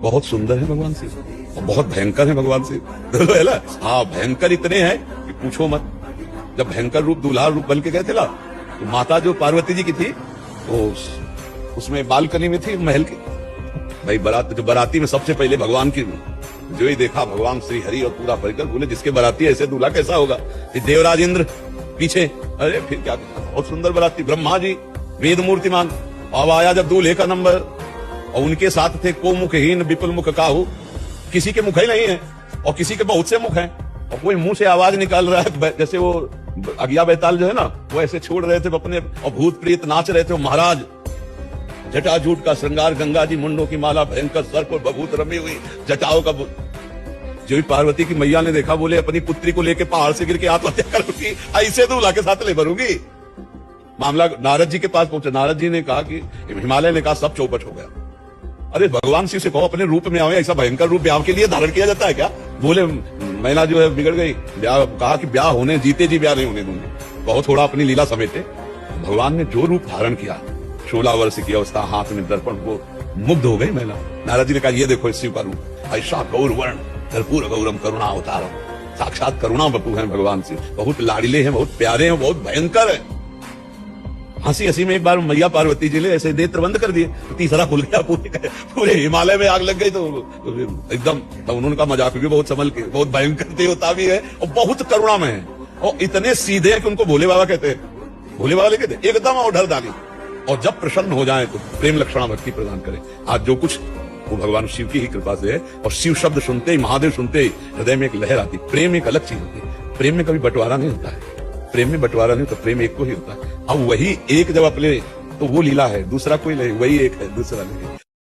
बहुत सुंदर है भगवान शिव और बहुत भयंकर है भगवान शिव है ना। हाँ, भयंकर इतने हैं कि पूछो मत। जब भयंकर रूप दूल्हा रूप बन के गए थे ना, तो माता जो पार्वती जी की थी वो उसमें बालकनी में थी महल की। भाई बाराती में सबसे पहले भगवान की जो ही देखा, भगवान श्री हरि और पूरा परिकर, बोले जिसके बाराती ऐसे दूल्हा कैसा होगा। देवराज इंद्र पीछे, अरे फिर क्या, बहुत सुंदर बाराती, ब्रह्मा जी वेद मूर्तिमान। अब आया जब दूल्हे का नंबर, और उनके साथ थे को मुखहीन विपुल मुख काहू, किसी के मुख ही नहीं है और किसी के बहुत से मुख हैं, और कोई मुंह से आवाज निकाल रहा है जैसे वो अगिया बैताल जो है ना, वो ऐसे छोड़ रहे थे अपने, और भूत प्रेत नाच रहे थे। महाराज जटाजूट का श्रृंगार, गंगा जी मुंडों की माला, भयंकर सर्प और बभूत रमी हुई जटाओं का। जो पार्वती की मैया ने देखा, बोले अपनी पुत्री को लेके पहाड़ से गिर के आत्महत्या करूंगी, ऐसे दूल्हा के साथ ले भरूंगी। मामला नारद जी के पास पहुंचा। नारद जी ने कहा कि हिमालय ने कहा सब चौपट हो गया। अरे भगवान शिव से कहो अपने रूप में आवे, ऐसा भयंकर रूप ब्याह के लिए धारण किया जाता है क्या। बोले मैना जो है बिगड़ गई, ब्याह कहा कि ब्याह होने, जीते जी ब्याह नहीं होने दूंगी। बहुत थोड़ा अपनी लीला समेटे। भगवान ने जो रूप धारण किया, 16 वर्ष की अवस्था, हाथ में दर्पण, वो मुग्ध हो गई मैना। नारद जी ने कहा ये देखो शिव का रूप, ऐसा गौर वर्ण, कर्पूर गौरम करुणा अवतारम, साक्षात करुणा बपू है भगवान शिव। बहुत लाडले हैं, बहुत प्यारे हैं, बहुत भयंकर है। हंसी हंसी में एक बार मैया पार्वती जी ने ऐसे नेत्र बंद कर दिए, तीसरा खुल गया, पूरे हिमालय में आग लग गई। तो एकदम तो उन्होंने कहा मजाक भी बहुत संभल के, बहुत भयंकर देवता भी है और बहुत करुणा में है, और इतने सीधे हैं कि उनको भोले बाबा कहते हैं। भोले बाबा कहते हैं एकदम ऑर्डर डाली, और जब प्रसन्न हो जाए तो प्रेम लक्षणा भक्ति प्रदान करें। आज जो कुछ वो भगवान शिव की ही कृपा से है। और शिव शब्द सुनते ही, महादेव सुनते ही हृदय में एक लहर आती। प्रेम एक अलग चीज होती है, प्रेम में कभी बंटवारा नहीं होता है। प्रेम में बंटवारा नहीं होता, प्रेम एक को ही होता है। अब वही एक जब अपने, तो वो लीला है, दूसरा कोई नहीं, वही एक है, दूसरा नहीं।